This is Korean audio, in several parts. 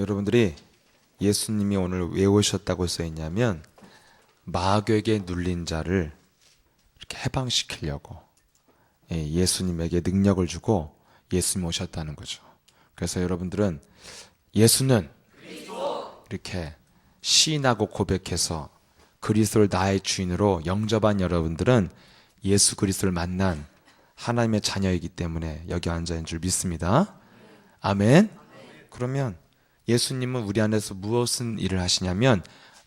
여러분들이 예수님이 오늘 왜 오셨다고 써있냐면 마귀에게 눌린 자를 이렇게 해방시키려고 예수님에게 능력을 주고 예수님 오셨다는 거죠. 그래서 여러분들은 예수는 이렇게 시인하고 고백해서 그리스도를 나의 주인으로 영접한 여러분들은 예수 그리스도를 만난 하나님의 자녀이기 때문에 여기 앉아 있는 줄 믿습니다. 아멘. 그러면 예수님은 우리 안에서 무엇은 일을 하시냐면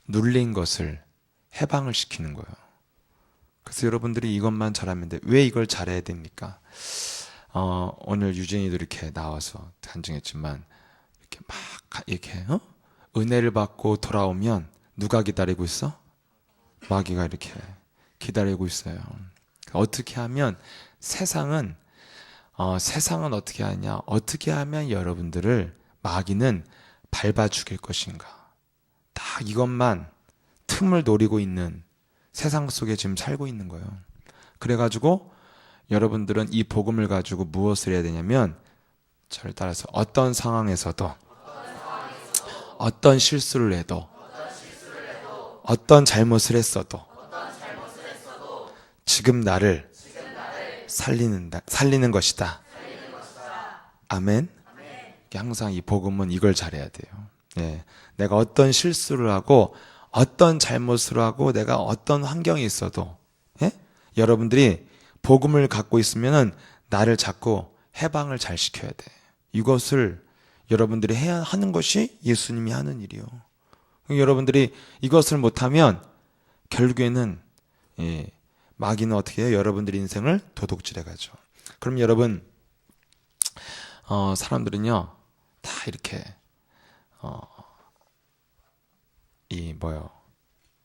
눌린 것을 해방을 시키는 거예요. 그래서 여러분들이 이것만 잘하면 돼. 왜 이걸 잘해야 됩니까? 오늘 유진이도 이렇게 나와서 간증했지만 이렇게 막 이렇게 은혜를 받고 돌아오면 누가 기다리고 있어? 마귀가 이렇게 기다리고 있어요. 어떻게 하면 세상은 어떻게 하냐? 어떻게 하면 여러분들을 마귀는 밟아 죽일 것인가? 딱 이것만 틈을 노리고 있는 세상 속에 지금 살고 있는 거예요. 그래가지고 여러분들은 이 복음을 가지고 무엇을 해야 되냐면 저를 따라서 어떤 상황에서도 어떤 실수를 해도 어떤 잘못을 했어도 지금 나를 살리는 것이다. 아멘. 항상 이 복음은 이걸 잘해야 돼요. 내가 어떤 실수를 하고 어떤 잘못을 하고 내가 어떤 환경에 있어도 여러분들이 복음을 갖고 있으면은 나를 자꾸 해방을 잘 시켜야 돼. 이것을 여러분들이 해야 하는 것이 예수님이 하는 일이요. 여러분들이 이것을 못하면 결국에는 마귀는 어떻게 해요? 여러분들의 인생을 도둑질해 가죠. 그럼 여러분 사람들은요 다 이렇게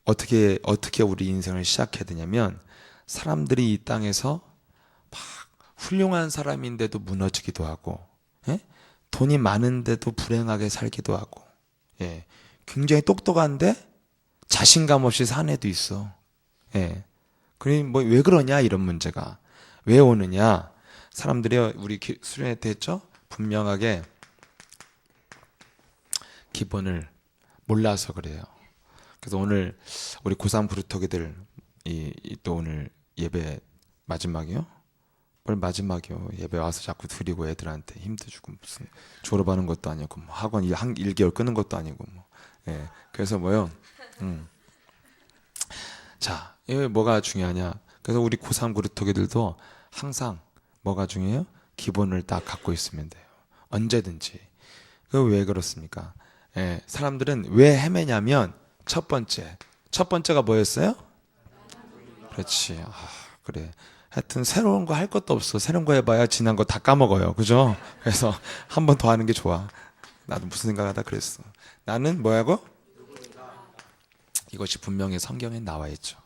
어떻게 우리 인생을 시작해야 되냐면 사람들이 이 땅에서 막 훌륭한 사람인데도 무너지기도 하고 돈이 많은데도 불행하게 살기도 하고 굉장히 똑똑한데 자신감 없이 사는 애도 있어. 그러니 왜 그러냐 이런 문제가 왜 오느냐? 사람들이 우리 수련회 때 했죠? 분명하게 기본을 몰라서 그래요. 그래서 오늘 우리 고3 그루터기들 또 오늘 예배 마지막이요? 뭘 마지막이요? 예배 와서 자꾸 드리고 애들한테 힘도 주고 무슨 졸업하는 것도 아니고 뭐 학원 1개월 끊는 것도 아니고 그래서 뭐요? 자, 이게 뭐가 중요하냐? 그래서 우리 고3 그루터기들도 항상 뭐가 중요해요? 기본을 딱 갖고 있으면 돼요. 언제든지. 그 왜 그렇습니까? 사람들은 왜 헤매냐면 첫 번째가 뭐였어요? 그렇지. 그래. 하여튼 새로운 거 할 것도 없어. 새로운 거 해봐야 지난 거 다 까먹어요. 그죠? 그래서 한 번 더 하는 게 좋아. 나도 무슨 생각하다 그랬어. 나는 뭐야고? 이것이 분명히 성경에 나와 있죠.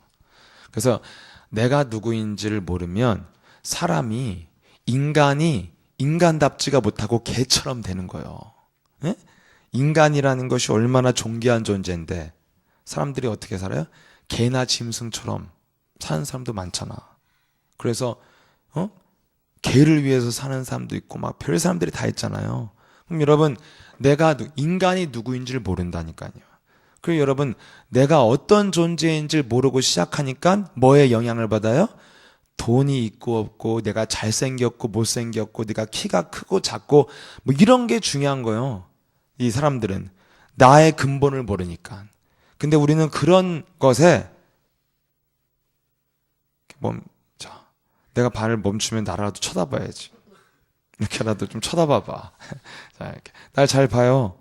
그래서 내가 누구인지를 모르면 사람이 인간이 인간답지가 못하고 개처럼 되는 거예요. 인간이라는 것이 얼마나 존귀한 존재인데 사람들이 어떻게 살아요? 개나 짐승처럼 사는 사람도 많잖아. 그래서 개를 위해서 사는 사람도 있고 막 별 사람들이 다 있잖아요. 그럼 여러분 인간이 누구인지를 모른다니까요. 그리고 여러분 내가 어떤 존재인지를 모르고 시작하니까 뭐에 영향을 받아요? 돈이 있고 없고 내가 잘생겼고 못생겼고 내가 키가 크고 작고 뭐 이런 게 중요한 거예요. 이 사람들은 나의 근본을 모르니까. 근데 우리는 그런 것에 내가 발을 멈추면 나라도 쳐다봐야지. 이렇게라도 좀 쳐다봐봐. 자, 이렇게 날 잘 봐요.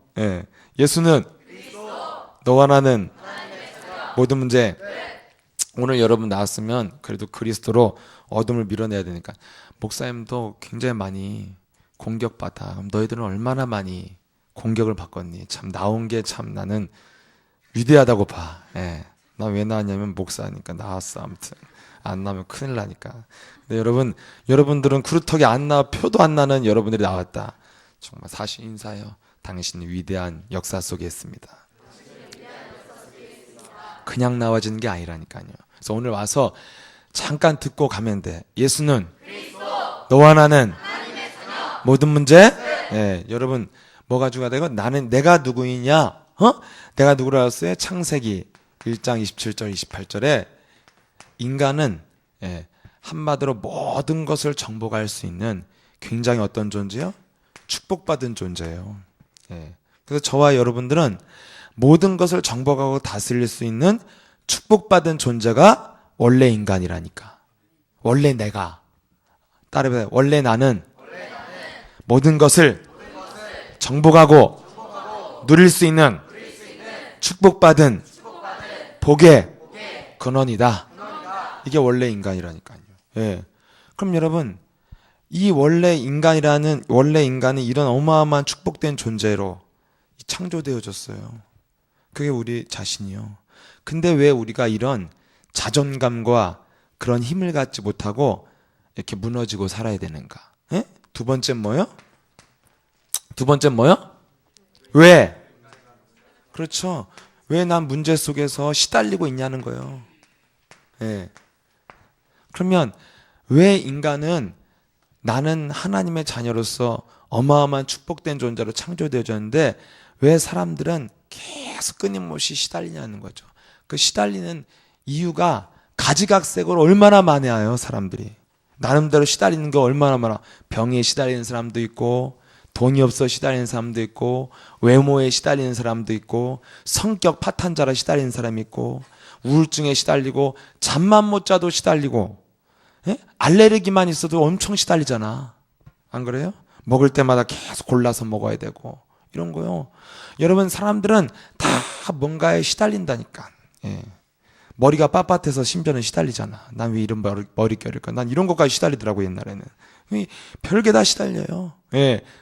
예수는 너와 나는 모든 문제. 오늘 여러분 나왔으면 그래도 그리스도로 어둠을 밀어내야 되니까. 목사님도 굉장히 많이 공격받아. 그럼 너희들은 얼마나 많이 공격을 받겠니? 참 나온 게 참 나는 위대하다고 봐. 나 왜 나왔냐면 목사니까 나왔어. 아무튼 안 나오면 큰일 나니까. 근데 여러분들은 그루터기 안 나와 표도 안 나는 여러분들이 나왔다. 정말 사실 인사해요. 당신은 위대한 역사 속에 있습니다. 그냥 나와지는 게 아니라니까요. 그래서 오늘 와서 잠깐 듣고 가면 돼. 예수는 너와 나는 모든 문제. 여러분 뭐 가지고 되고 나는 내가 누구이냐? 내가 누구라 했어요? 창세기 1장 27절 28절에 인간은 한마디로 모든 것을 정복할 수 있는 굉장히 어떤 존재요? 축복받은 존재예요. 그래서 저와 여러분들은 모든 것을 정복하고 다스릴 수 있는 축복받은 존재가 원래 인간이라니까. 원래 내가. 따라해봐요. 원래 나는 모든 것을 정복하고 누릴 수 있는 축복받은 복의 근원이다. 이게 원래 인간이라니까요. 그럼 여러분, 이 원래 인간은 이런 어마어마한 축복된 존재로 창조되어졌어요. 그게 우리 자신이요. 근데 왜 우리가 이런 자존감과 그런 힘을 갖지 못하고 이렇게 무너지고 살아야 되는가? 두 번째 뭐요? 왜? 그렇죠. 왜 난 문제 속에서 시달리고 있냐는 거예요. 그러면 왜 인간은 나는 하나님의 자녀로서 어마어마한 축복된 존재로 창조되어졌는데 왜 사람들은 계속 끊임없이 시달리냐는 거죠. 그 시달리는 이유가 가지각색으로 얼마나 많아요, 사람들이. 나름대로 시달리는 거 얼마나 많아. 병에 시달리는 사람도 있고, 돈이 없어 시달리는 사람도 있고, 외모에 시달리는 사람도 있고, 성격 파탄자라 시달리는 사람이 있고, 우울증에 시달리고, 잠만 못 자도 시달리고, 알레르기만 있어도 엄청 시달리잖아. 안 그래요? 먹을 때마다 계속 골라서 먹어야 되고 이런 거요. 여러분, 사람들은 다 뭔가에 시달린다니까. 머리가 빳빳해서 심지어는 시달리잖아. 난 왜 이런 머릿결일까? 난 이런 것까지 시달리더라고, 옛날에는. 별게 다 시달려요.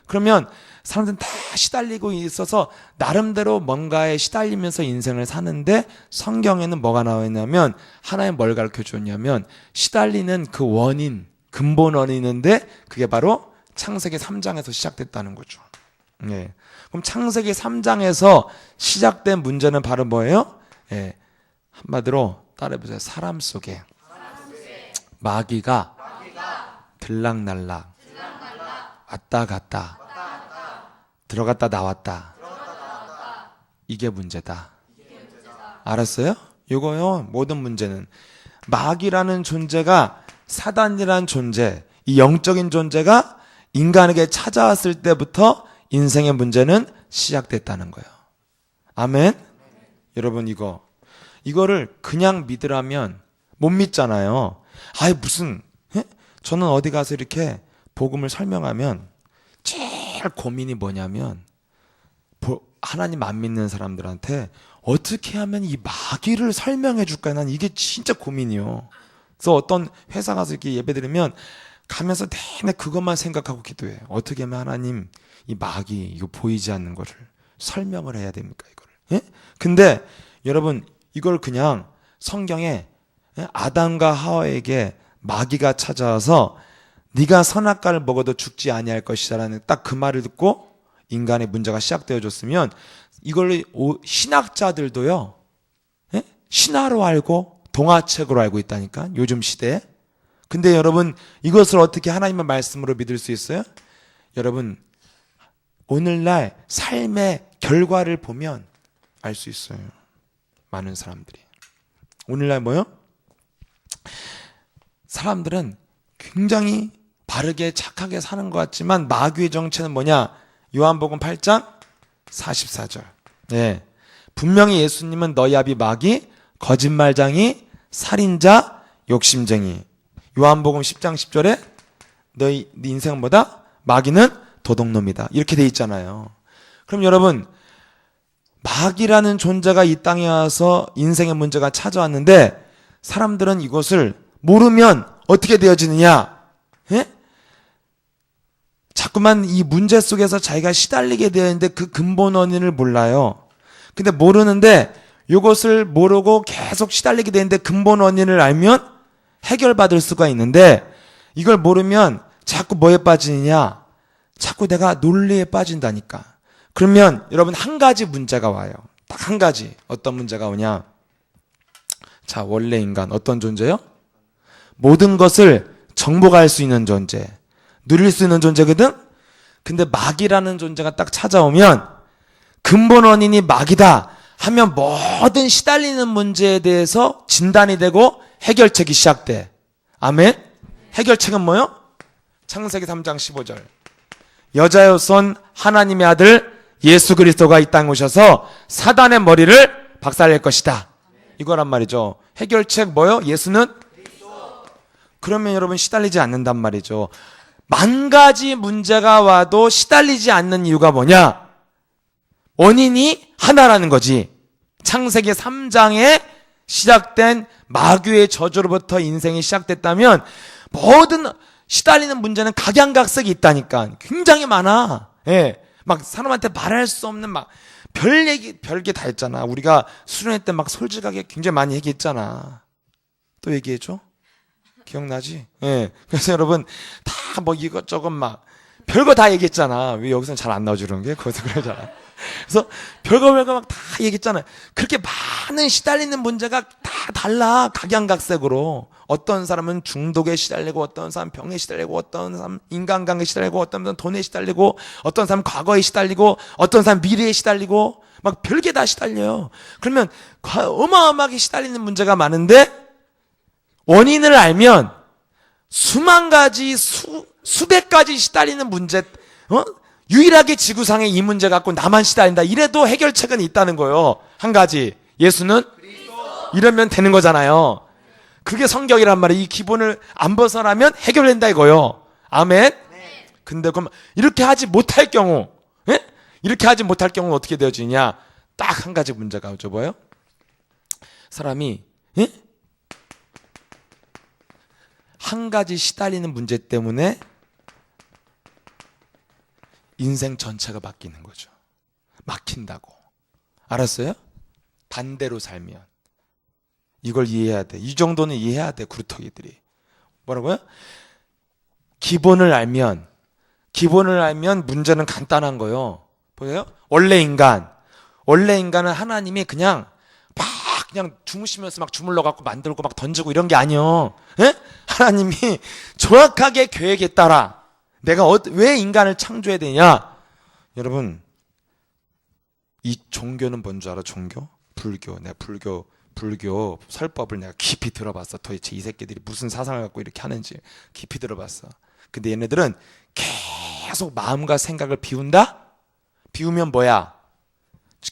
그러면 사람들은 다 시달리고 있어서 나름대로 뭔가에 시달리면서 인생을 사는데, 성경에는 뭐가 나와 있냐면, 하나님 뭘 가르쳐 줬냐면, 시달리는 그 원인, 근본 원인인데 그게 바로 창세기 3장에서 시작됐다는 거죠. 그럼 창세기 3장에서 시작된 문제는 바로 뭐예요? 한마디로 따라해보세요. 사람 속에 마귀가 들락날락 왔다 갔다 들어갔다 나왔다. 이게 문제다. 알았어요? 이거요. 모든 문제는 마귀라는 존재가, 사단이라는 존재, 이 영적인 존재가 인간에게 찾아왔을 때부터 인생의 문제는 시작됐다는 거예요. 아멘? 여러분, 이거를 그냥 믿으라면 못 믿잖아요. 무슨, 저는 어디 가서 이렇게 복음을 설명하면 제일 고민이 뭐냐면, 하나님 안 믿는 사람들한테 어떻게 하면 이 마귀를 설명해 줄까? 난 이게 진짜 고민이요. 그래서 어떤 회사 가서 이렇게 예배 드리면 가면서 내내 그것만 생각하고 기도해요. 어떻게 하면 하나님, 이 마귀, 이거 보이지 않는 거를 설명을 해야 됩니까, 이거를? 근데 여러분, 이걸 그냥 성경에 아담과 하와에게 마귀가 찾아와서 네가 선악과를 먹어도 죽지 아니할 것이라는 딱 그 말을 듣고 인간의 문제가 시작되어졌으면, 이걸 신학자들도요, 신화로 알고 동화책으로 알고 있다니까, 요즘 시대에. 근데 여러분, 이것을 어떻게 하나님의 말씀으로 믿을 수 있어요? 여러분, 오늘날 삶의 결과를 보면 알 수 있어요. 많은 사람들이. 오늘날 뭐요? 사람들은 굉장히 바르게 착하게 사는 것 같지만 마귀의 정체는 뭐냐? 요한복음 8장 44절. 분명히 예수님은 너희 아비 마귀, 거짓말장이, 살인자, 욕심쟁이. 요한복음 10장 10절에 너희 네 인생은 뭐다? 마귀는 도둑놈이다. 이렇게 돼 있잖아요. 그럼 여러분, 마귀라는 존재가 이 땅에 와서 인생의 문제가 찾아왔는데, 사람들은 이것을 모르면 어떻게 되어지느냐? 자꾸만 이 문제 속에서 자기가 시달리게 되는데 그 근본 원인을 몰라요. 근데 모르는데, 이것을 모르고 계속 시달리게 되는데 근본 원인을 알면 해결받을 수가 있는데, 이걸 모르면 자꾸 뭐에 빠지느냐? 자꾸 내가 논리에 빠진다니까. 그러면 여러분, 한 가지 문제가 와요. 딱 한 가지. 어떤 문제가 오냐? 자, 원래 인간 어떤 존재요? 모든 것을 정복할 수 있는 존재, 누릴 수 있는 존재거든? 근데 마귀라는 존재가 딱 찾아오면 근본 원인이 마귀다 하면 모든 시달리는 문제에 대해서 진단이 되고 해결책이 시작돼. 아멘? 해결책은 뭐요? 창세기 3장 15절. 여자여선 하나님의 아들 예수 그리스도가 이 땅에 오셔서 사단의 머리를 박살낼 것이다. 이거란 말이죠. 해결책 뭐요? 예수는? 그러면 여러분 시달리지 않는단 말이죠. 만 가지 문제가 와도 시달리지 않는 이유가 뭐냐? 원인이 하나라는 거지. 창세기 3장에 시작된 마귀의 저주로부터 인생이 시작됐다면 모든 시달리는 문제는 각양각색이 있다니까. 굉장히 많아. 예. 막 사람한테 말할 수 없는 막 별게 다 했잖아. 우리가 수련회 때 막 솔직하게 굉장히 많이 얘기했잖아. 또 얘기해줘? 기억나지? 예. 그래서 여러분 다 뭐 이것저것 막 별거 다 얘기했잖아. 왜 여기서는 잘 안 나와주는 게? 거기서 그러잖아. 그래서 별거 막 다 얘기했잖아요. 그렇게 많은 시달리는 문제가 다 달라. 각양각색으로. 어떤 사람은 중독에 시달리고, 어떤 사람은 병에 시달리고, 어떤 사람은 인간관계에 시달리고, 어떤 사람은 돈에 시달리고, 어떤 사람은 과거에 시달리고, 어떤 사람은 미래에 시달리고, 막 별게 다 시달려요. 그러면 어마어마하게 시달리는 문제가 많은데 원인을 알면 수만 가지, 수백 가지 시달리는 문제, 유일하게 지구상에 이 문제 갖고 나만 시달린다. 이래도 해결책은 있다는 거예요. 한 가지. 예수는? 이러면 되는 거잖아요. 그게 성경이란 말이에요. 이 기본을 안 벗어나면 해결된다 이거요. 아멘? 근데 그럼 이렇게 하지 못할 경우, 예? 이렇게 하지 못할 경우는 어떻게 되어지냐? 딱 한 가지 문제가 오죠. 뭐예요? 사람이, 예? 한 가지 시달리는 문제 때문에 인생 전체가 바뀌는 거죠. 막힌다고. 알았어요? 반대로 살면. 이걸 이해해야 돼. 이 정도는 이해해야 돼, 구루터기들이. 뭐라고요? 기본을 알면 문제는 간단한 거예요. 보세요? 원래 인간은 하나님이 그냥 주무시면서 막 주물러 갖고 만들고 막 던지고 이런 게 아니요. 예? 하나님이 정확하게 계획에 따라 내가 왜 인간을 창조해야 되냐? 여러분, 이 종교는 뭔 줄 알아? 종교? 불교. 내가 불교 설법을 내가 깊이 들어봤어. 도대체 이 새끼들이 무슨 사상을 갖고 이렇게 하는지 깊이 들어봤어. 근데 얘네들은 계속 마음과 생각을 비운다? 비우면 뭐야?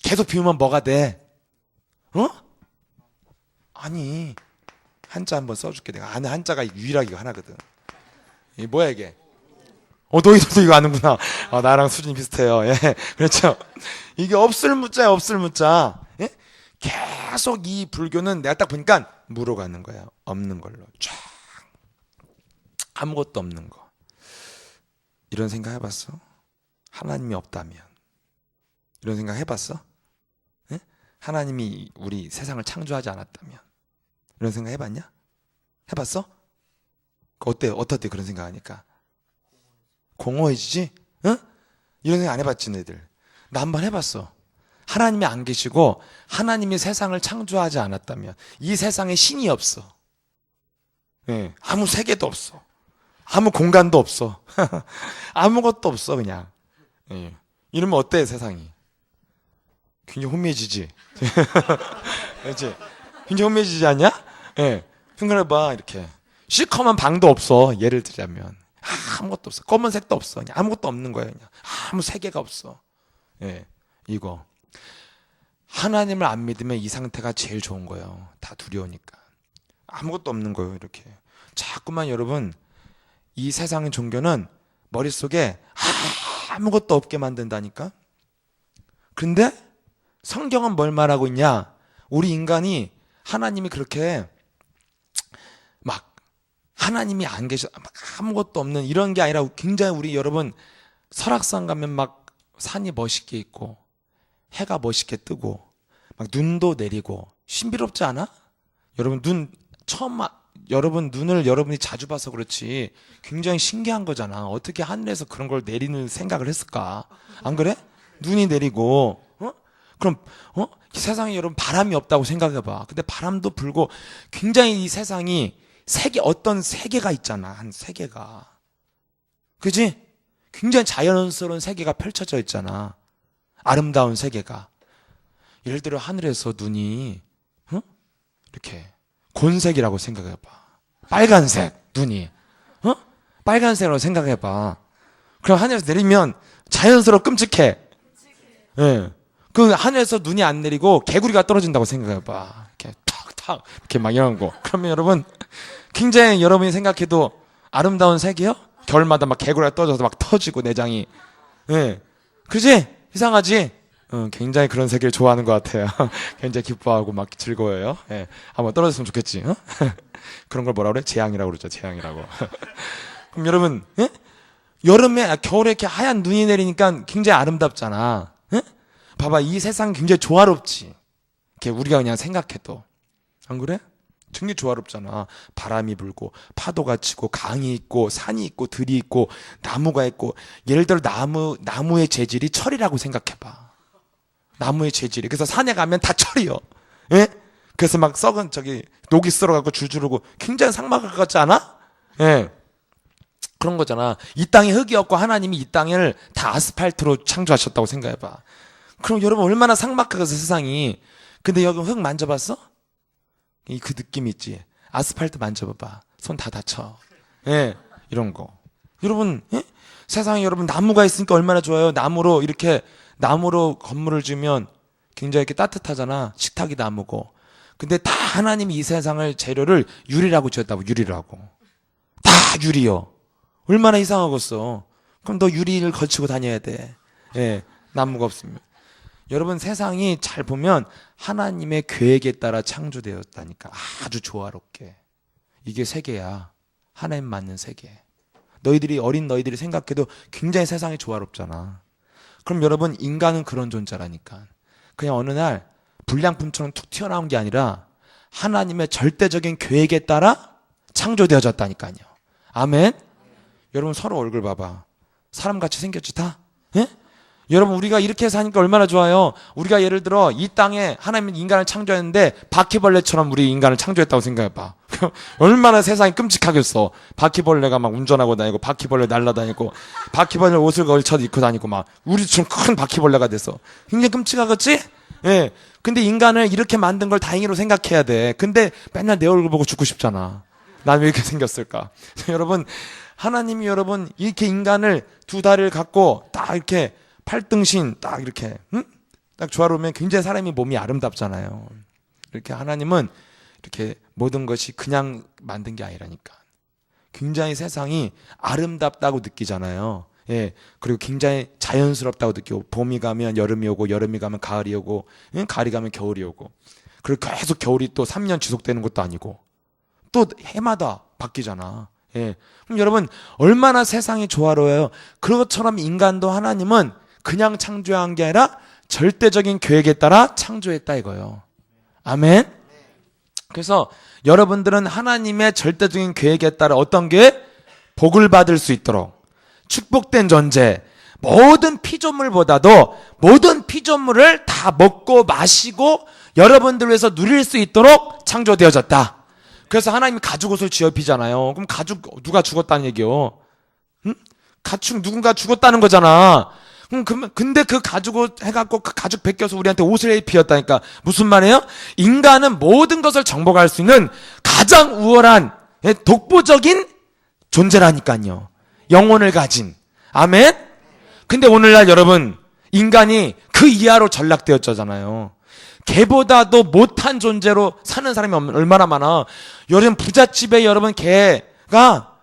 계속 비우면 뭐가 돼? 아니, 한자 한번 써줄게. 내가 아는 한자가 유일하게 이거 하나거든. 이게 뭐야 이게? 너희들도 이거 아는구나. 나랑 수준이 비슷해요. 예, 그렇죠. 이게 없을 무자야, 없을 무자. 예? 계속 이 불교는 내가 딱 보니까 물어가는 거야. 없는 걸로 쫙. 아무것도 없는 거. 이런 생각 해봤어? 하나님이 없다면. 이런 생각 해봤어? 예? 하나님이 우리 세상을 창조하지 않았다면. 이런 생각 해봤냐? 해봤어? 어떻대 그런 생각 하니까? 공허해지지? 응? 이런 생각 안 해봤지 너희들? 나 한번 해봤어. 하나님이 안 계시고 하나님이 세상을 창조하지 않았다면 이 세상에 신이 없어. 예, 아무 세계도 없어. 아무 공간도 없어. 아무것도 없어 그냥. 예. 이러면 어때 세상이? 굉장히 혼미해지지? 그렇지? 굉장히 혼미해지지 않냐? 예. 생각해봐 이렇게. 시커먼 방도 없어. 예를 들자면. 아무것도 없어. 검은색도 없어. 그냥 아무것도 없는 거예요. 그냥. 아무 세계가 없어. 예, 이거. 하나님을 안 믿으면 이 상태가 제일 좋은 거예요. 다 두려우니까. 아무것도 없는 거예요. 이렇게. 자꾸만 여러분, 이 세상의 종교는 머릿속에 아무것도 없게 만든다니까. 근데 성경은 뭘 말하고 있냐? 우리 인간이 하나님이 그렇게 막 하나님이 안 계셔 아무것도 없는 이런 게 아니라 굉장히 우리 여러분 설악산 가면 막 산이 멋있게 있고 해가 멋있게 뜨고 막 눈도 내리고 신비롭지 않아? 여러분 여러분 눈을 여러분이 자주 봐서 그렇지 굉장히 신기한 거잖아. 어떻게 하늘에서 그런 걸 내리는 생각을 했을까? 안 그래? 눈이 내리고 그럼 이 세상에 여러분 바람이 없다고 생각해봐. 근데 바람도 불고 굉장히 이 세상이 어떤 세계가 있잖아. 한 세계가. 그지? 굉장히 자연스러운 세계가 펼쳐져 있잖아. 아름다운 세계가. 예를 들어 하늘에서 눈이 이렇게 곤색이라고 생각해봐. 빨간색 눈이 빨간색으로 생각해봐. 그럼 하늘에서 내리면 자연스러워 끔찍해. 예. 그 하늘에서 눈이 안 내리고 개구리가 떨어진다고 생각해봐. 이렇게 탁탁 이렇게 막 이런 거. 그러면 여러분 굉장히 여러분이 생각해도 아름다운 세계요? 겨울마다 막 개구리가 떨어져서 막 터지고 내장이. 예. 그지? 이상하지? 굉장히 그런 세계를 좋아하는 것 같아요. 굉장히 기뻐하고 막 즐거워요. 예. 한번 떨어졌으면 좋겠지. 그런 걸 뭐라 그래? 재앙이라고 그러죠. 재앙이라고. 그럼 여러분, 예? 여름에, 겨울에 이렇게 하얀 눈이 내리니까 굉장히 아름답잖아. 예? 봐봐, 이 세상 굉장히 조화롭지. 이렇게 우리가 그냥 생각해도. 안 그래? 굉장히 조화롭잖아. 바람이 불고, 파도가 치고, 강이 있고, 산이 있고, 들이 있고, 나무가 있고. 예를 들어 나무의 재질이 철이라고 생각해봐. 나무의 재질이. 그래서 산에 가면 다 철이요. 예? 그래서 막 썩은 녹이 쓸어갖고 줄줄 흐르고 굉장히 삭막할 것 같지 않아? 예. 그런 거잖아. 이 땅에 흙이 없고 하나님이 이 땅을 다 아스팔트로 창조하셨다고 생각해봐. 그럼 여러분 얼마나 삭막하겠어 세상이. 근데 여기 흙 만져봤어? 그 느낌 있지. 아스팔트 만져봐봐. 손 다 다쳐. 예, 이런 거. 여러분, 예? 세상에 여러분 나무가 있으니까 얼마나 좋아요. 나무로 건물을 지으면 굉장히 이렇게 따뜻하잖아. 식탁이 나무고. 근데 다 하나님이 이 세상을 재료를 유리라고 지었다고. 유리라고. 다 유리요. 얼마나 이상하겠어. 그럼 너 유리를 걸치고 다녀야 돼. 예, 나무가 없으면. 여러분 세상이 잘 보면 하나님의 계획에 따라 창조되었다니까. 아주 조화롭게. 이게 세계야. 하나님 맞는 세계. 어린 너희들이 생각해도 굉장히 세상이 조화롭잖아. 그럼 여러분 인간은 그런 존재라니까. 그냥 어느 날 불량품처럼 툭 튀어나온 게 아니라 하나님의 절대적인 계획에 따라 창조되어졌다니까요. 아멘. 여러분 서로 얼굴 봐봐. 사람같이 생겼지 다? 예? 여러분 우리가 이렇게 사니까 얼마나 좋아요. 우리가 예를 들어 이 땅에 하나님은 인간을 창조했는데 바퀴벌레처럼 우리 인간을 창조했다고 생각해봐. 얼마나 세상이 끔찍하겠어. 바퀴벌레가 막 운전하고 다니고 바퀴벌레 날아다니고 바퀴벌레 옷을 걸쳐 입고 다니고 막 우리처럼 큰 바퀴벌레가 돼서 굉장히 끔찍하겠지? 예. 근데 인간을 이렇게 만든 걸 다행으로 생각해야 돼. 근데 맨날 내 얼굴 보고 죽고 싶잖아. 난 왜 이렇게 생겼을까? 여러분 하나님이 여러분 이렇게 인간을 두 다리를 갖고 딱 이렇게 팔등신 딱 이렇게 딱 조화로우면 굉장히 사람이 몸이 아름답잖아요. 이렇게 하나님은 이렇게 모든 것이 그냥 만든 게 아니라니까. 굉장히 세상이 아름답다고 느끼잖아요. 예. 그리고 굉장히 자연스럽다고 느끼고 봄이 가면 여름이 오고 여름이 가면 가을이 오고 가을이 가면 겨울이 오고 그리고 계속 겨울이 또 3년 지속되는 것도 아니고 또 해마다 바뀌잖아. 예. 그럼 여러분 얼마나 세상이 조화로워요. 그것처럼 인간도 하나님은 그냥 창조한 게 아니라 절대적인 계획에 따라 창조했다 이거예요. 아멘. 그래서 여러분들은 하나님의 절대적인 계획에 따라 어떤 게 복을 받을 수 있도록 축복된 존재, 모든 피조물보다도 모든 피조물을 다 먹고 마시고 여러분들 위해서 누릴 수 있도록 창조되어졌다. 그래서 하나님이 가죽옷을 지어 입히잖아요. 그럼 가죽 누가 죽었다는 얘기요? 가축 누군가 죽었다는 거잖아. 근데 그 가죽옷 해갖고 그 가죽 벗겨서 우리한테 옷을 입히었다니까. 무슨 말이에요? 인간은 모든 것을 정복할 수 있는 가장 우월한 독보적인 존재라니까요. 영혼을 가진. 아멘? 근데 오늘날 여러분 인간이 그 이하로 전락되었잖아요. 개보다도 못한 존재로 사는 사람이 얼마나 많아. 여러분 부잣집에 여러분 개가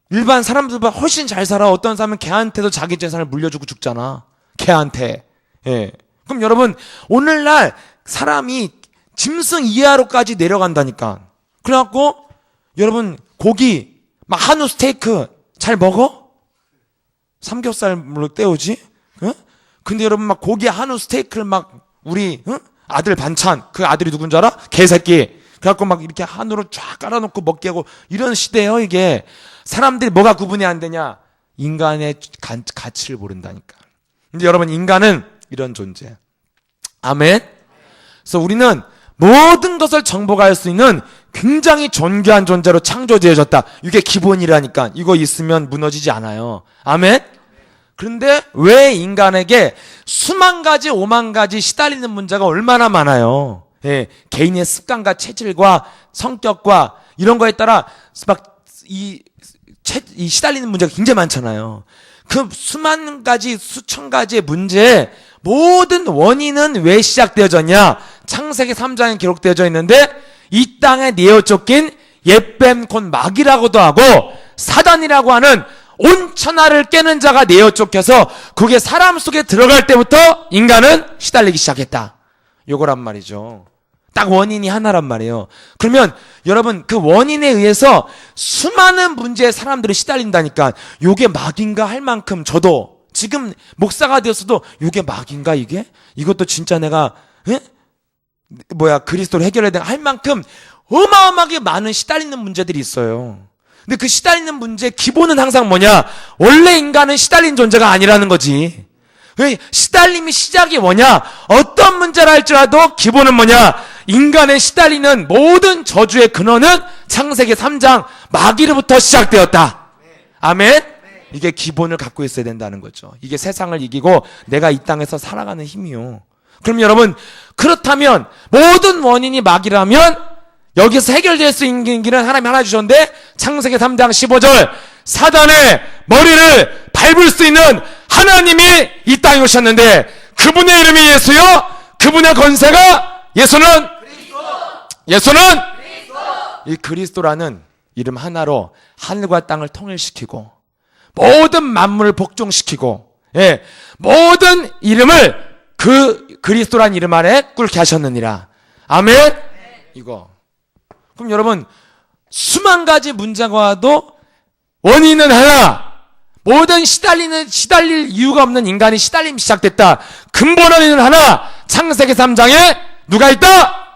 일반 사람들보다 훨씬 잘 살아. 어떤 사람은 개한테도 자기 재산을 물려주고 죽잖아. 개한테. 예. 그럼 여러분 오늘날 사람이 짐승 이하로까지 내려간다니까. 그래갖고 여러분 고기 막 한우 스테이크 잘 먹어? 삼겹살로 때우지? 근데 여러분 막 고기 한우 스테이크를 막 우리 아들 반찬 그 아들이 누군지 알아? 개새끼. 그래갖고 막 이렇게 한우로 쫙 깔아놓고 먹게 하고 이런 시대예요 이게. 사람들이 뭐가 구분이 안 되냐? 인간의 가치를 모른다니까. 근데 여러분 인간은 이런 존재. 아멘. 그래서 우리는 모든 것을 정복할 수 있는 굉장히 존귀한 존재로 창조되어졌다. 이게 기본이라니까. 이거 있으면 무너지지 않아요. 아멘? 그런데 왜 인간에게 수만 가지, 오만 가지 시달리는 문제가 얼마나 많아요. 예, 개인의 습관과 체질과 성격과 이런 거에 따라 이 시달리는 문제가 굉장히 많잖아요. 그 수만 가지, 수천 가지의 문제의 모든 원인은 왜 시작되어졌냐? 창세기 3장에 기록되어져 있는데 이 땅에 내어 쫓긴 옛뱀 곧 마귀라고도 하고 사단이라고 하는 온 천하를 깨는 자가 내어 쫓겨서 그게 사람 속에 들어갈 때부터 인간은 시달리기 시작했다. 요거란 말이죠. 딱 원인이 하나란 말이에요. 그러면 여러분 그 원인에 의해서 수많은 문제에 사람들이 시달린다니까 요게 마귀인가 할 만큼 저도 지금 목사가 되었어도 요게 마귀인가 이게? 이것도 진짜 내가 그리스도로 해결해야 되나 할 만큼 어마어마하게 많은 시달리는 문제들이 있어요. 근데 그 시달리는 문제의 기본은 항상 뭐냐? 원래 인간은 시달린 존재가 아니라는 거지. 시달림이 시작이 뭐냐? 어떤 문제라 할지라도 기본은 뭐냐? 인간의 시달리는 모든 저주의 근원은 창세기 3장 마귀로부터 시작되었다. 아멘? 이게 기본을 갖고 있어야 된다는 거죠. 이게 세상을 이기고 내가 이 땅에서 살아가는 힘이요. 그럼 여러분 그렇다면 모든 원인이 마귀라면 여기서 해결될 수 있는 길은 하나님이 하나 주셨는데 창세기 3장 15절 사단의 머리를 밟을 수 있는 하나님이 이 땅에 오셨는데 그분의 이름이 예수요 그분의 권세가 예수는 이 그리스도라는 이름 하나로 하늘과 땅을 통일시키고 모든 만물을 복종시키고 모든 이름을 그 그리스도라는 이름 아래 꿇게 하셨느니라. 아멘? 이거 그럼 여러분 수만 가지 문제가 와도 원인은 하나. 모든 시달릴 이유가 없는 인간이 시달림이 시작됐다. 근본 원인은 하나. 창세기 3장에 누가 있다?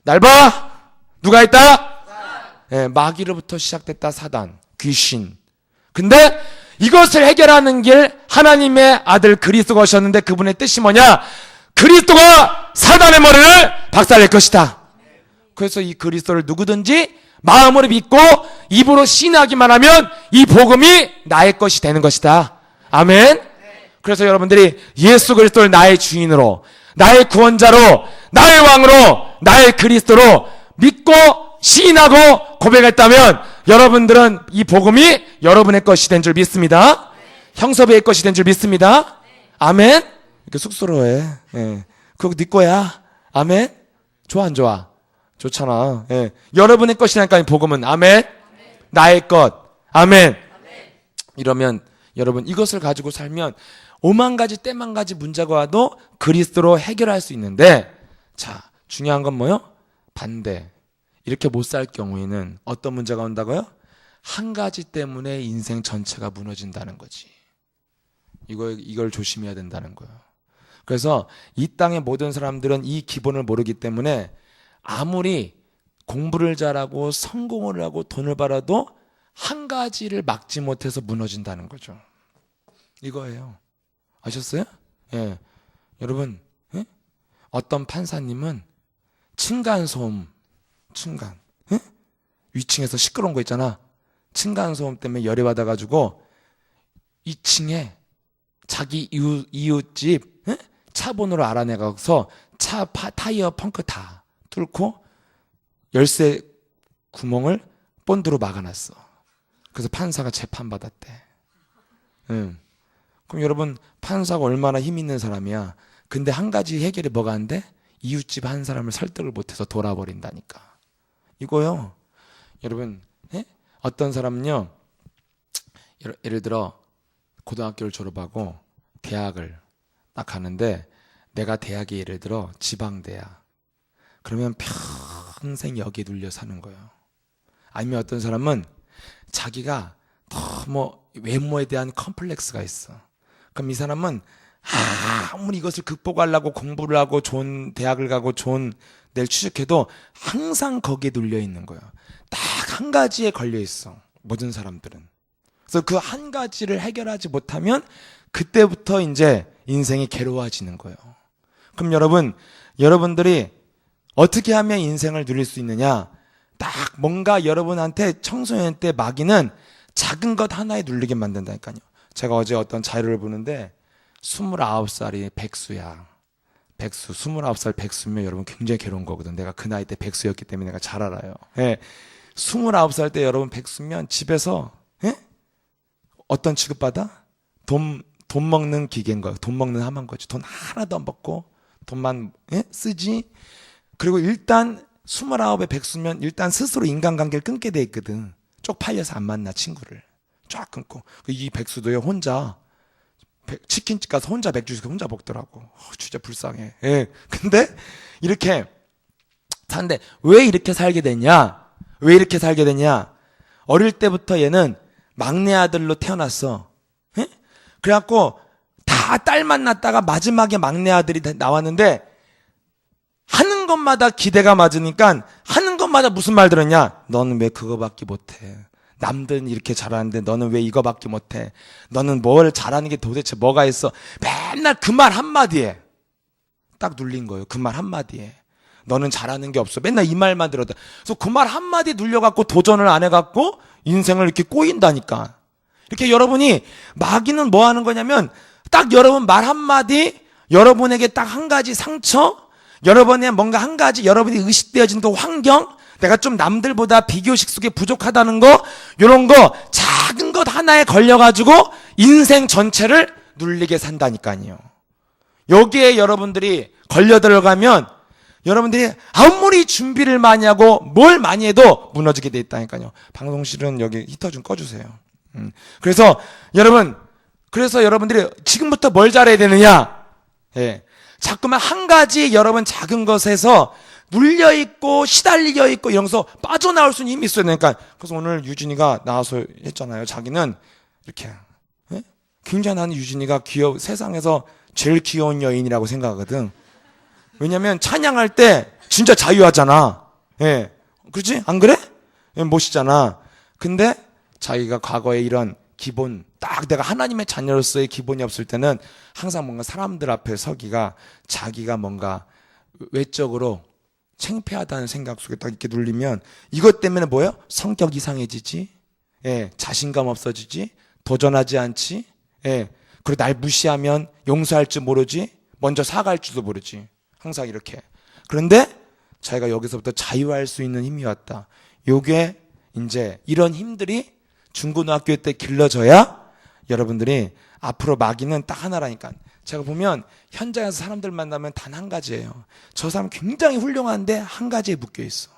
날 봐. 누가 있다? 마귀로부터 시작됐다. 사단, 귀신. 근데 이것을 해결하는 길 하나님의 아들 그리스도가 오셨는데 그분의 뜻이 뭐냐? 그리스도가 사단의 머리를 박살낼 것이다. 그래서 이 그리스도를 누구든지 마음으로 믿고 입으로 신하기만 하면 이 복음이 나의 것이 되는 것이다. 아멘. 그래서 여러분들이 예수 그리스도를 나의 주인으로, 나의 구원자로, 나의 왕으로, 나의 그리스도로 믿고 시인하고 고백했다면 여러분들은 이 복음이 여러분의 것이 된 줄 믿습니다. 형섭이의 것이 된 줄 믿습니다. 아멘. 이렇게 쑥스러워해. 그거 네 거야. 아멘. 좋아 안 좋아? 좋잖아. 여러분의 것이라니까 복음은. 아멘. 나의 것. 아멘. 이러면 여러분 이것을 가지고 살면 오만 가지 때만 가지 문제가 와도 그리스도로 해결할 수 있는데, 자 중요한 건 뭐요? 반대. 이렇게 못 살 경우에는 어떤 문제가 온다고요? 한 가지 때문에 인생 전체가 무너진다는 거지. 이걸 조심해야 된다는 거예요. 그래서 이 땅의 모든 사람들은 이 기본을 모르기 때문에 아무리 공부를 잘하고 성공을 하고 돈을 벌어도 한 가지를 막지 못해서 무너진다는 거죠. 이거예요. 아셨어요? 여러분, 어떤 판사님은 층간소음, 위층에서 시끄러운 거 있잖아. 층간소음 때문에 열이 받아가지고 2층에 자기 이웃집 차 번호를 알아내가서 타이어 펑크 다 뚫고 열쇠 구멍을 본드로 막아놨어. 그래서 판사가 재판받았대. 그럼 여러분 판사가 얼마나 힘 있는 사람이야. 근데 한 가지 해결이 뭐가 안 돼? 이웃집 한 사람을 설득을 못해서 돌아버린다니까. 이거요. 여러분 어떤 사람은요, 예를 들어 고등학교를 졸업하고 대학을 딱 가는데 내가 대학이 예를 들어 지방대야. 그러면 평생 여기에 눌려 사는 거예요. 아니면 어떤 사람은 자기가 너무 외모에 대한 컴플렉스가 있어. 그럼 이 사람은 아무리 이것을 극복하려고 공부를 하고 좋은 대학을 가고 좋은 데를 취직해도 항상 거기에 눌려 있는 거예요. 딱 한 가지에 걸려 있어. 모든 사람들은. 그래서 그 한 가지를 해결하지 못하면 그때부터 이제 인생이 괴로워지는 거예요. 그럼 여러분들이 어떻게 하면 인생을 누릴 수 있느냐? 딱 뭔가 여러분한테 청소년 때 마귀는 작은 것 하나에 눌리게 만든다니까요. 제가 어제 어떤 자료를 보는데 29살이 백수야. 백수, 29살 백수면 여러분 굉장히 괴로운 거거든. 내가 그 나이 때 백수였기 때문에 내가 잘 알아요. 예. 29살 때 여러분 백수면 집에서 예? 어떤 취급받아? 돈 먹는 기계인 거예요. 돈 먹는 하만 거지. 돈 하나도 안 받고 돈만 예? 쓰지. 그리고 일단 29의 백수면 일단 스스로 인간관계를 끊게 돼 있거든. 쪽팔려서 안 만나 친구를 쫙 끊고. 이 백수도요 혼자 치킨집 가서 혼자 맥주 시켜 혼자 먹더라고. 진짜 불쌍해. 예. 근데 이렇게 사는데 왜 이렇게 살게 됐냐? 왜 이렇게 살게 됐냐? 어릴 때부터 얘는 막내 아들로 태어났어. 예? 그래갖고 다 딸만 낳다가 마지막에 막내 아들이 나왔는데 하는 것마다 기대가 맞으니까 하는 것마다 무슨 말 들었냐? 너는 왜 그거밖에 못해? 남들은 이렇게 잘하는데 너는 왜 이거밖에 못해? 너는 뭘 잘하는 게 도대체 뭐가 있어? 맨날 그 말 한마디에 딱 눌린 거예요. 그 말 한마디에 너는 잘하는 게 없어. 맨날 이 말만 들었다. 그래서 그 말 한마디 눌려갖고 도전을 안 해갖고 인생을 이렇게 꼬인다니까. 이렇게 여러분이 마귀는 뭐 하는 거냐면 딱 여러분 말 한마디, 여러분에게 딱 한 가지 상처, 여러분의 뭔가 한 가지 여러분이 의식되어지는 그 환경, 내가 좀 남들보다 비교식 속에 부족하다는 거, 이런 거 작은 것 하나에 걸려가지고 인생 전체를 눌리게 산다니까요. 여기에 여러분들이 걸려 들어가면 여러분들이 아무리 준비를 많이 하고 뭘 많이 해도 무너지게 돼 있다니까요. 방송실은 여기 히터 좀 꺼주세요. 그래서 여러분들이 지금부터 뭘 잘해야 되느냐? 예. 자꾸만 한 가지 여러분 작은 것에서 눌려있고 시달려있고 이러면서 빠져나올 수는 힘이 있어야 되니까. 그래서 오늘 유진이가 나와서 했잖아요. 자기는 이렇게 예? 굉장히 나는 유진이가 세상에서 제일 귀여운 여인이라고 생각하거든. 왜냐면 찬양할 때 진짜 자유하잖아. 예. 그렇지? 안 그래? 예, 멋있잖아. 근데 자기가 과거에 이런 기본, 딱 내가 하나님의 자녀로서의 기본이 없을 때는 항상 뭔가 사람들 앞에 서기가 자기가 뭔가 외적으로 창피하다는 생각 속에 딱 이렇게 눌리면 이것 때문에 뭐예요? 성격 이상해지지, 예, 자신감 없어지지, 도전하지 않지, 예, 그리고 날 무시하면 용서할 줄 모르지, 먼저 사과할 줄도 모르지. 항상 이렇게. 그런데 자기가 여기서부터 자유할 수 있는 힘이 왔다. 요게 이제 이런 힘들이 중고등학교 때 길러져야 여러분들이 앞으로 마귀는 딱 하나라니까. 제가 보면 현장에서 사람들 만나면 단 한 가지예요. 저 사람 굉장히 훌륭한데 한 가지에 묶여 있어.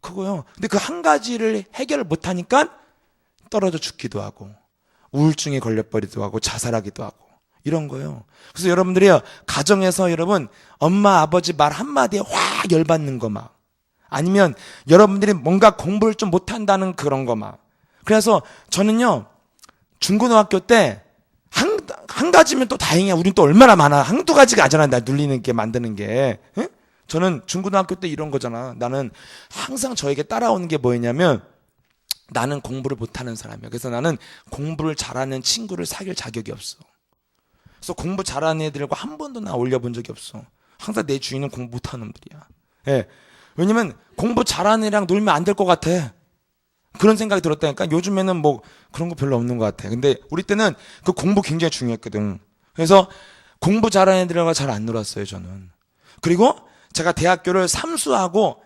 그거요. 근데 그 한 가지를 해결을 못하니까 떨어져 죽기도 하고 우울증에 걸려버리기도 하고 자살하기도 하고 이런 거예요. 그래서 여러분들이요, 가정에서 여러분 엄마 아버지 말 한마디에 확 열받는 거 막, 아니면 여러분들이 뭔가 공부를 좀 못한다는 그런 거 막. 그래서 저는요 중고등학교 때 한 가지면 또 다행이야. 우린 또 얼마나 많아. 한두 가지가 아니잖아. 날 눌리는 게, 만드는 게. 에? 저는 중고등학교 때 이런 거잖아. 나는 항상 저에게 따라오는 게 뭐였냐면 나는 공부를 못하는 사람이야. 그래서 나는 공부를 잘하는 친구를 사귈 자격이 없어. 그래서 공부 잘하는 애들과 한 번도 나 올려본 적이 없어. 항상 내 주위는 공부 못하는 놈들이야. 예. 왜냐면 공부 잘하는 애랑 놀면 안 될 것 같아. 그런 생각이 들었다니까. 요즘에는 뭐 그런 거 별로 없는 것 같아. 근데 우리 때는 그 공부 굉장히 중요했거든. 그래서 공부 잘하는 애들과 잘 안 놀았어요, 저는. 그리고 제가 대학교를 삼수하고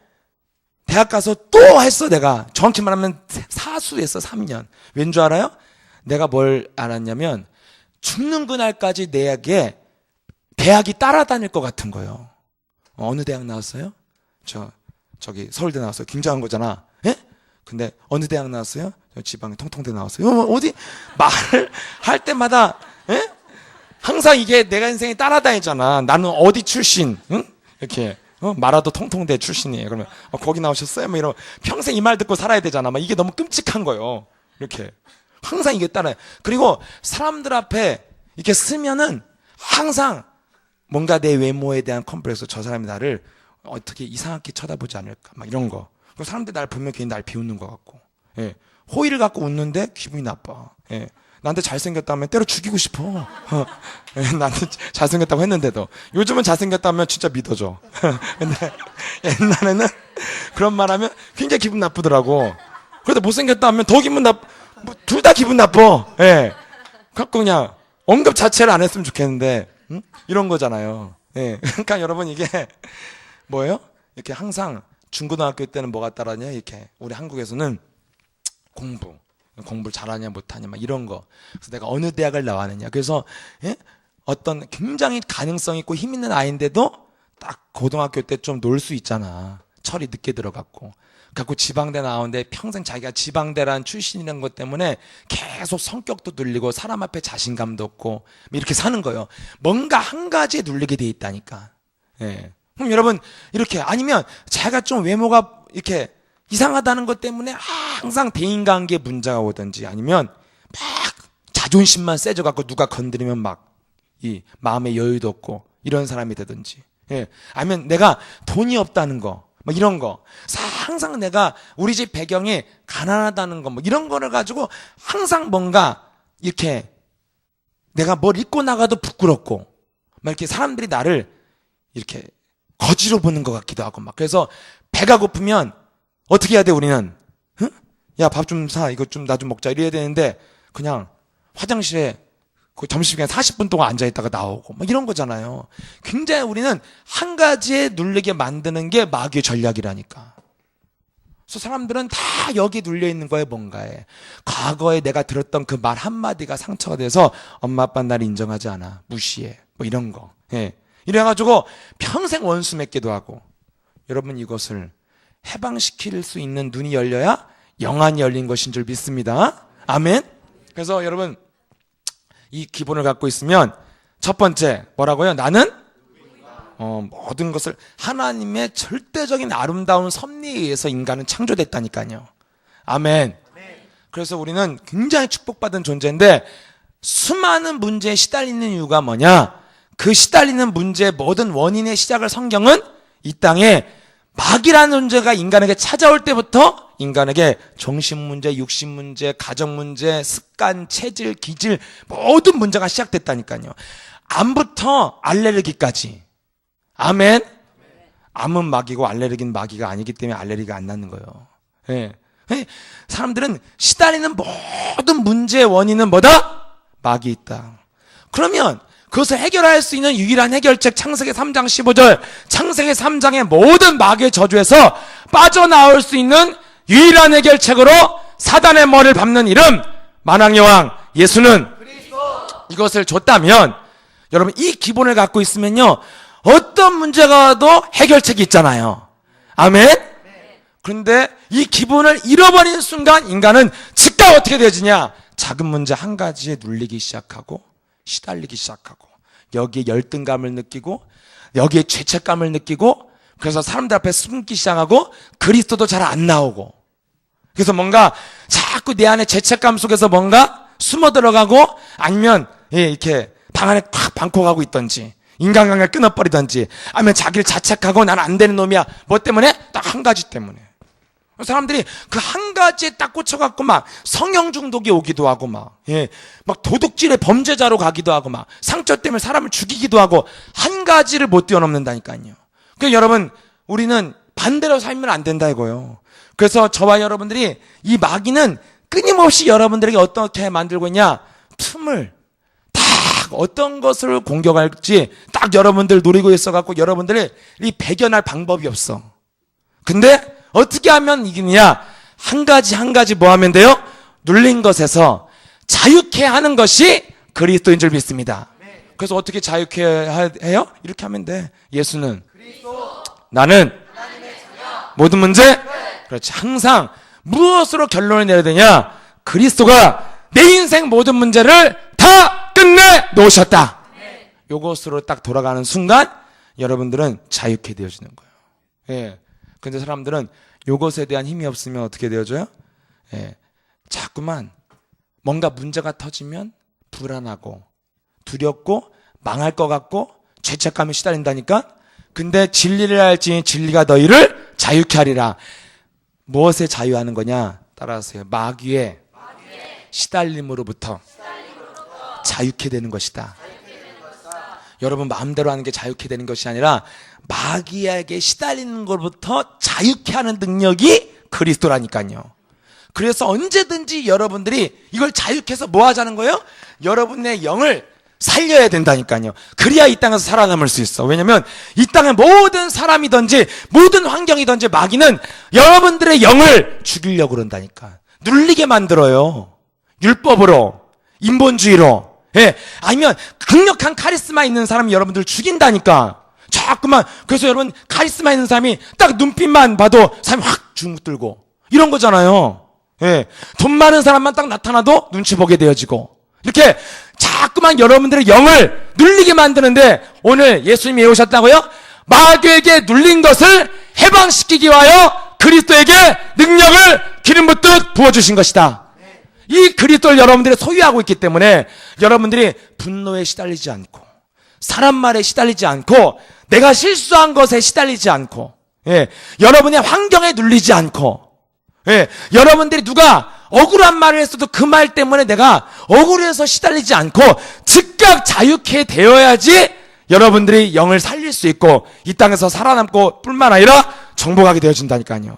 대학 가서 또 했어, 내가. 정확히 말하면 사수했어, 3년. 왠 줄 알아요? 내가 뭘 알았냐면 죽는 그날까지 내게 대학이 따라다닐 것 같은 거예요. 어느 대학 나왔어요? 저기 서울대 나왔어요. 굉장한 거잖아. 예? 근데 어느 대학 나왔어요? 지방에 통통대 나왔어요. 어디 말을 할 때마다 예? 항상 이게 내가 인생에 따라다니잖아. 나는 어디 출신? 응? 이렇게 마라도 통통대 출신이에요. 그러면 거기 나오셨어요? 뭐 이러면 평생 이 말 듣고 살아야 되잖아. 막 이게 너무 끔찍한 거예요. 이렇게 항상 이게 따라요. 그리고 사람들 앞에 이렇게 쓰면은 항상 뭔가 내 외모에 대한 컴플렉스, 저 사람이 나를 어떻게 이상하게 쳐다보지 않을까, 막 이런 거. 사람들이 날 보면 괜히 날 비웃는 것 같고, 예. 호의를 갖고 웃는데 기분이 나빠. 예. 나한테 잘생겼다면 때려 죽이고 싶어. 예. 나한테 잘생겼다고 했는데도. 요즘은 잘생겼다면 진짜 믿어줘. 근데 옛날에는 그런 말 하면 굉장히 기분 나쁘더라고. 그래도 못생겼다 하면 더 기분 둘 다 기분 나빠. 예. 갖고 그냥 언급 자체를 안 했으면 좋겠는데, 응? 이런 거잖아요. 예. 그러니까 여러분 이게 뭐예요? 이렇게 항상 중고등학교 때는 뭐가 따라냐? 이렇게 우리 한국에서는 공부를 잘하냐 못하냐 막 이런 거. 그래서 내가 어느 대학을 나왔느냐. 그래서 예? 어떤 굉장히 가능성 있고 힘 있는 아이인데도 딱 고등학교 때 좀 놀 수 있잖아. 철이 늦게 들어갔고. 갖고 지방대 나오는데 평생 자기가 지방대란 출신이라는 것 때문에 계속 성격도 눌리고 사람 앞에 자신감도 없고 이렇게 사는 거예요. 뭔가 한 가지에 눌리게 돼 있다니까. 예. 그럼 여러분 이렇게 아니면 자기가 좀 외모가 이렇게 이상하다는 것 때문에 항상 대인관계에 문제가 오든지 아니면 막 자존심만 세져갖고 누가 건드리면 막 이 마음의 여유도 없고 이런 사람이 되든지. 예. 아니면 내가 돈이 없다는 거. 뭐 이런 거. 항상 내가 우리 집 배경이 가난하다는 거, 뭐 이런 거를 가지고 항상 뭔가 이렇게 내가 뭘 입고 나가도 부끄럽고, 막 이렇게 사람들이 나를 이렇게 거지로 보는 것 같기도 하고 막. 그래서 배가 고프면 어떻게 해야 돼, 우리는? 응? 야, 밥 좀 사. 이거 좀 나 좀 먹자. 이래야 되는데 그냥 화장실에 그 점심시간에 40분 동안 앉아있다가 나오고 막 이런 거잖아요. 굉장히 우리는 한 가지에 눌리게 만드는 게 마귀의 전략이라니까. 그래서 사람들은 다 여기 눌려있는 거에 뭔가에 과거에 내가 들었던 그 말 한마디가 상처가 돼서 엄마 아빠는 나를 인정하지 않아, 무시해, 뭐 이런 거. 예. 이래가지고 평생 원수 맺기도 하고. 여러분 이것을 해방시킬 수 있는 눈이 열려야 영안이 열린 것인 줄 믿습니다. 아멘. 그래서 여러분 이 기본을 갖고 있으면 첫 번째 뭐라고요? 나는 모든 것을 하나님의 절대적인 아름다운 섭리에 의해서 인간은 창조됐다니까요. 아멘. 그래서 우리는 굉장히 축복받은 존재인데 수많은 문제에 시달리는 이유가 뭐냐? 그 시달리는 문제의 모든 원인의 시작을 성경은 이 땅에 마귀라는 존재가 인간에게 찾아올 때부터 인간에게 정신 문제, 육신 문제, 가정 문제, 습관, 체질, 기질 모든 문제가 시작됐다니까요. 암부터 알레르기까지. 아멘. 암은 마귀고 알레르기는 마귀가 아니기 때문에 알레르기가 안 낫는 거예요. 예. 사람들은 시달리는 모든 문제의 원인은 뭐다? 마귀 있다. 그러면 그것을 해결할 수 있는 유일한 해결책 창세기 3장 15절 창세기 3장의 모든 마귀의 저주에서 빠져나올 수 있는 유일한 해결책으로 사단의 머리를 밟는 이름 만왕여왕 예수는 이것을 줬다면 여러분 이 기본을 갖고 있으면요 어떤 문제가 와도 해결책이 있잖아요. 아멘. 그런데 이 기본을 잃어버리는 순간 인간은 즉각 어떻게 되어지냐? 작은 문제 한 가지에 눌리기 시작하고 시달리기 시작하고 여기에 열등감을 느끼고 여기에 죄책감을 느끼고 그래서 사람들 앞에 숨기 시작하고 그리스도도 잘 안 나오고 그래서 뭔가 자꾸 내 안에 죄책감 속에서 뭔가 숨어 들어가고 아니면 이렇게 방 안에 탁 방콕하고 있던지 인간관계를 끊어버리던지 아니면 자기를 자책하고 난 안 되는 놈이야 뭐 때문에? 딱 한 가지 때문에 사람들이 그 한 가지에 딱 꽂혀갖고 막 성형 중독이 오기도 하고 막 도둑질의 범죄자로 가기도 하고 막 상처 때문에 사람을 죽이기도 하고 한 가지를 못 뛰어넘는다니까요. 그러니까 여러분 우리는 반대로 살면 안 된다 이거예요. 그래서 저와 여러분들이 이 마귀는 끊임없이 여러분들에게 어떻게 만들고 있냐? 틈을 딱 어떤 것을 공격할지 딱 여러분들 노리고 있어갖고 여러분들이 배견할 방법이 없어. 근데 어떻게 하면 이기느냐? 한 가지 뭐 하면 돼요? 눌린 것에서 자유케 하는 것이 그리스도인 줄 믿습니다. 그래서 어떻게 자유케 해요? 이렇게 하면 돼. 예수는 나는 모든 문제 그렇지. 항상 무엇으로 결론을 내려야 되냐? 그리스도가 내 인생 모든 문제를 다 끝내 놓으셨다. 요것으로 딱 돌아가는 순간 여러분들은 자유케 되어지는 거예요. 예. 근데 사람들은 요것에 대한 힘이 없으면 어떻게 되어져요? 자꾸만 뭔가 문제가 터지면 불안하고 두렵고 망할 것 같고 죄책감에 시달린다니까? 근데 진리를 알지 진리가 너희를 자유케 하리라. 무엇에 자유하는 거냐? 따라하세요. 마귀의 시달림으로부터 자유케 되는 것이다. 여러분 마음대로 하는 게 자유케 되는 것이 아니라 마귀에게 시달리는 것부터 자유케 하는 능력이 그리스도라니까요. 그래서 언제든지 여러분들이 이걸 자유케 해서 뭐 하자는 거예요? 여러분의 영을 살려야 된다니까요. 그래야 이 땅에서 살아남을 수 있어. 왜냐면 이 땅의 모든 사람이든지 모든 환경이든지 마귀는 여러분들의 영을 죽이려고 그런다니까. 눌리게 만들어요. 율법으로, 인본주의로. 예. 아니면 강력한 카리스마 있는 사람이 여러분들 죽인다니까. 자꾸만. 그래서 여러분 카리스마 있는 사람이 딱 눈빛만 봐도 사람이 확 주눅들고 이런 거잖아요. 예. 돈 많은 사람만 딱 나타나도 눈치 보게 되어지고 이렇게 자꾸만 여러분들의 영을 눌리게 만드는데 오늘 예수님이 오셨다고요? 마귀에게 눌린 것을 해방시키기 위하여 그리스도에게 능력을 기름 붓듯 부어주신 것이다. 이 그리스도를 여러분들이 소유하고 있기 때문에 여러분들이 분노에 시달리지 않고 사람 말에 시달리지 않고 내가 실수한 것에 시달리지 않고 여러분의 환경에 눌리지 않고 여러분들이 누가 억울한 말을 했어도 그 말 때문에 내가 억울해서 시달리지 않고 즉각 자유케 되어야지 여러분들이 영을 살릴 수 있고 이 땅에서 살아남고 뿐만 아니라 정복하게 되어진다니까요.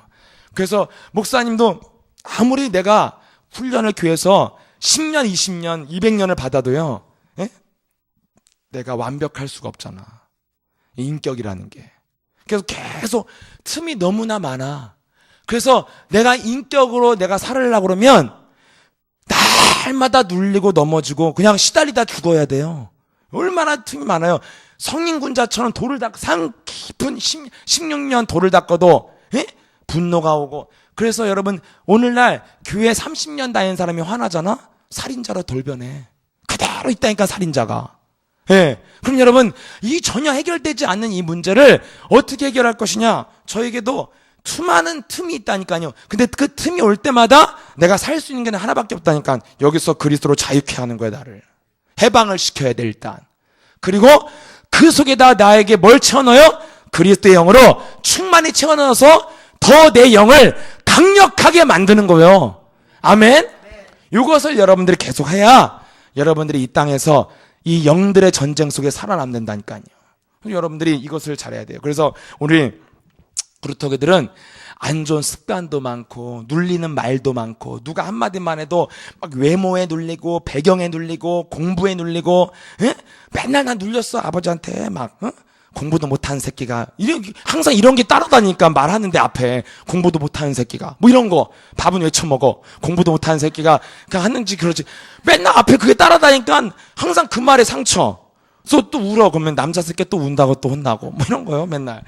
그래서 목사님도 아무리 내가 훈련을 교회에서 10년, 20년, 200년을 받아도요, 내가 완벽할 수가 없잖아. 인격이라는 게. 그래서 계속 틈이 너무나 많아. 그래서 내가 인격으로 내가 살으려고 그러면 날마다 눌리고 넘어지고 그냥 시달리다 죽어야 돼요. 얼마나 틈이 많아요. 성인군자처럼 돌을 닦고 상 깊은 16년 돌을 닦아도 분노가 오고. 그래서 여러분 오늘날 교회 30년 다닌 사람이 화나잖아? 살인자로 돌변해. 그대로 있다니까 살인자가. 그럼 여러분 이 전혀 해결되지 않는 이 문제를 어떻게 해결할 것이냐? 저에게도 수많은 틈이 있다니까요. 근데 그 틈이 올 때마다 내가 살 수 있는 게 하나밖에 없다니까. 여기서 그리스도로 자유케 하는 거야. 나를 해방을 시켜야 돼 일단. 그리고 그 속에다 나에게 뭘 채워넣어요? 그리스도의 영으로 충만히 채워넣어서 더 내 영을 강력하게 만드는 거예요. 아멘. 이것을 여러분들이 계속 해야 여러분들이 이 땅에서 이 영들의 전쟁 속에 살아남는다니까요. 여러분들이 이것을 잘해야 돼요. 그래서 우리 그루터기들은 안 좋은 습관도 많고 눌리는 말도 많고 누가 한마디만 해도 막 외모에 눌리고 배경에 눌리고 공부에 눌리고 맨날 나 눌렸어 아버지한테 막 공부도 못하는 새끼가 항상 이런 게 따라다니니까 말하는데 앞에 공부도 못하는 새끼가 뭐 이런 거 밥은 왜 처먹어 공부도 못하는 새끼가 그냥 하는지 그러지 맨날 앞에 그게 따라다니까 항상 그 말에 상처 그래서 또 울어. 그러면 남자 새끼 또 운다고 또 혼나고 뭐 이런 거예요 맨날.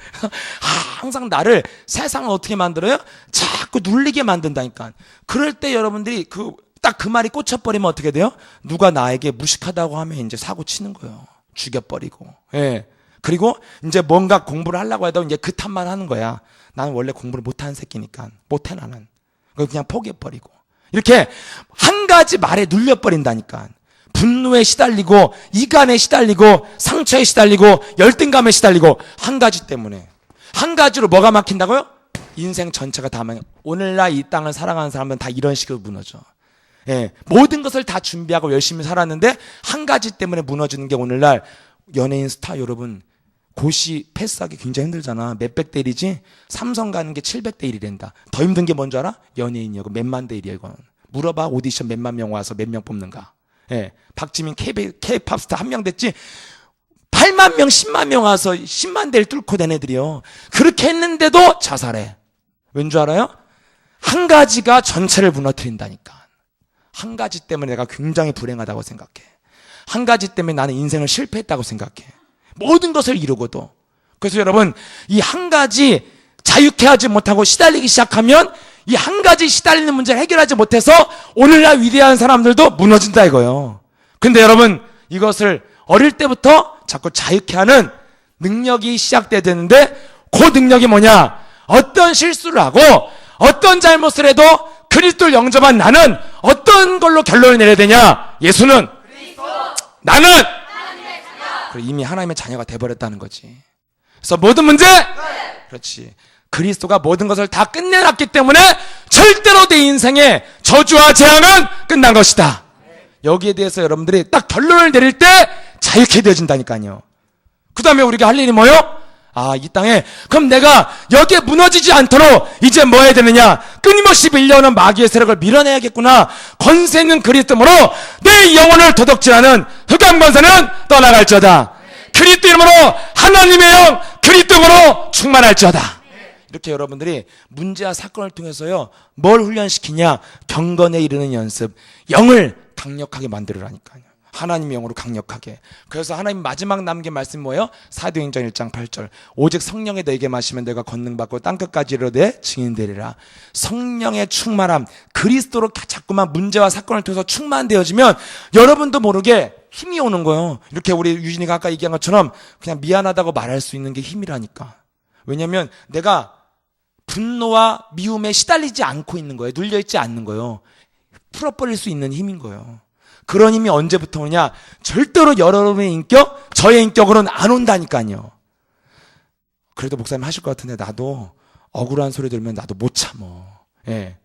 항상 나를 세상을 어떻게 만들어요? 자꾸 눌리게 만든다니까. 그럴 때 여러분들이 딱 그 말이 꽂혀버리면 어떻게 돼요? 누가 나에게 무식하다고 하면 이제 사고 치는 거예요. 죽여버리고. 그리고 이제 뭔가 공부를 하려고 해도 이제 그 탓만 하는 거야. 나는 원래 공부를 못하는 새끼니까 못해 나는. 그냥 포기해버리고. 이렇게 한 가지 말에 눌려버린다니까. 분노에 시달리고 이간에 시달리고 상처에 시달리고 열등감에 시달리고 한 가지 때문에 한 가지로 뭐가 막힌다고요? 인생 전체가 다 망해. 오늘날 이 땅을 살아가는 사람은 다 이런 식으로 무너져. 모든 것을 다 준비하고 열심히 살았는데 한 가지 때문에 무너지는 게 오늘날 연예인 스타 여러분 고시 패스하기 굉장히 힘들잖아. 몇백 대 1이지 삼성 가는 게 700대 1이란다. 더 힘든 게 뭔지 알아? 연예인이고 몇만 대 1이야 이거는. 물어봐 오디션 몇만 명 와서 몇 명 뽑는가. 박지민 K-팝 스타 한 명 됐지 8만 명 10만 명 와서 10만 대를 뚫고 된 애들이요. 그렇게 했는데도 자살해. 왠 줄 알아요? 한 가지가 전체를 무너뜨린다니까. 한 가지 때문에 내가 굉장히 불행하다고 생각해. 한 가지 때문에 나는 인생을 실패했다고 생각해. 모든 것을 이루고도. 그래서 여러분 이 한 가지 자유케 하지 못하고 시달리기 시작하면 이 한 가지 시달리는 문제를 해결하지 못해서 오늘날 위대한 사람들도 무너진다 이거예요. 근데 여러분 이것을 어릴 때부터 자꾸 자유케 하는 능력이 시작돼야 되는데 그 능력이 뭐냐? 어떤 실수를 하고 어떤 잘못을 해도 그리스도를 영접한 나는 어떤 걸로 결론을 내려야 되냐? 예수는 그리스도. 나는 하나님의 자녀. 이미 하나님의 자녀가 돼버렸다는 거지. 그래서 모든 문제 그렇지. 그리스도가 모든 것을 다 끝내놨기 때문에 절대로 내 인생의 저주와 재앙은 끝난 것이다. 여기에 대해서 여러분들이 딱 결론을 내릴 때 자유케 되어진다니까요. 그 다음에 우리가 할 일이 뭐요? 이 땅에 그럼 내가 여기에 무너지지 않도록 이제 뭐 해야 되느냐? 끊임없이 밀려오는 마귀의 세력을 밀어내야겠구나. 권세 있는 그리스도로 내 영혼을 도둑질하는 흑암 권세는 떠나갈지어다. 그리스도 이름으로 하나님의 영 그리스도로 충만할지어다. 이렇게 여러분들이 문제와 사건을 통해서요 뭘 훈련시키냐? 경건에 이르는 연습, 영을 강력하게 만들으라니까요. 하나님의 영으로 강력하게. 그래서 하나님 마지막 남긴 말씀이 뭐예요? 사도행전 1장 8절. 오직 성령에 너에게 마시면 내가 권능받고 땅끝까지 이르되 증인되리라. 성령의 충만함, 그리스도로 자꾸만 문제와 사건을 통해서 충만되어지면 여러분도 모르게 힘이 오는 거예요. 이렇게 우리 유진이가 아까 얘기한 것처럼 그냥 미안하다고 말할 수 있는 게 힘이라니까. 왜냐하면 내가 분노와 미움에 시달리지 않고 있는 거예요. 눌려있지 않는 거예요. 풀어버릴 수 있는 힘인 거예요. 그런 힘이 언제부터 오냐? 절대로 여러분의 인격, 저의 인격으로는 안 온다니까요. 그래도 목사님 하실 것 같은데 나도 억울한 소리 들으면 나도 못 참어. 예.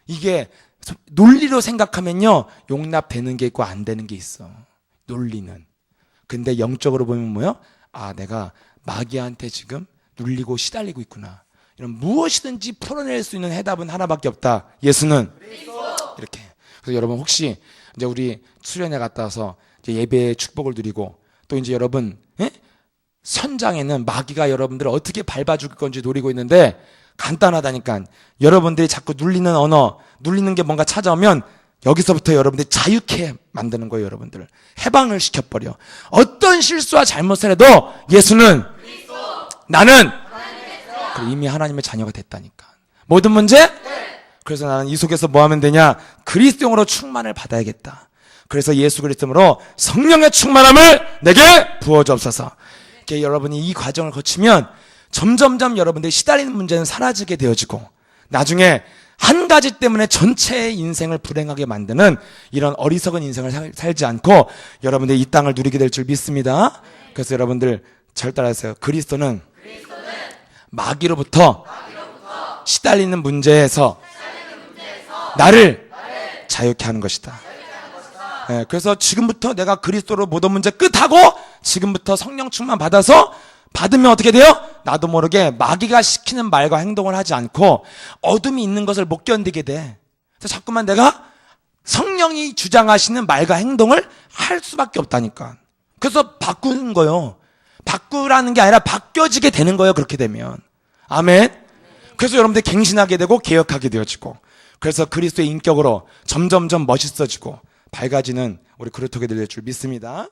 이게 논리로 생각하면요 용납되는 게 있고 안 되는 게 있어. 논리는. 근데 영적으로 보면 뭐요? 내가 마귀한테 지금 눌리고 시달리고 있구나. 이런 무엇이든지 풀어낼 수 있는 해답은 하나밖에 없다. 예수는 이렇게. 그래서 여러분 혹시 이제 우리 수련회 갔다 와서 이제 예배의 축복을 누리고 또 이제 여러분 선장에는 마귀가 여러분들을 어떻게 밟아 죽일 건지 노리고 있는데 간단하다니까. 여러분들이 자꾸 눌리는 언어, 눌리는 게 뭔가 찾아오면 여기서부터 여러분들이 자유케 만드는 거예요. 여러분들을 해방을 시켜버려. 어떤 실수와 잘못을 해도 예수는 나는 이미 하나님의 자녀가 됐다니까. 모든 문제? 그래서 나는 이 속에서 뭐 하면 되냐? 그리스도용으로 충만을 받아야겠다. 그래서 예수 그리스도로 성령의 충만함을 내게 부어주옵소서. 이렇게 여러분이 이 과정을 거치면 점점점 여러분들이 시달리는 문제는 사라지게 되어지고 나중에 한 가지 때문에 전체의 인생을 불행하게 만드는 이런 어리석은 인생을 살지 않고 여러분들이 이 땅을 누리게 될 줄 믿습니다. 그래서 여러분들 절 따라하세요. 그리스도는 마귀로부터 시달리는 문제에서 나를 자유케 하는 것이다. 네, 그래서 지금부터 내가 그리스도로 모든 문제 끝하고 지금부터 성령 충만 받아서 받으면 어떻게 돼요? 나도 모르게 마귀가 시키는 말과 행동을 하지 않고 어둠이 있는 것을 못 견디게 돼. 그래서 자꾸만 내가 성령이 주장하시는 말과 행동을 할 수밖에 없다니까. 그래서 바꾸는 거예요. 바꾸라는 게 아니라 바뀌어지게 되는 거예요. 그렇게 되면. 아멘. 그래서 여러분들 갱신하게 되고 개혁하게 되어지고 그래서 그리스도의 인격으로 점점점 멋있어지고 밝아지는 우리 그루터기 될 줄 믿습니다.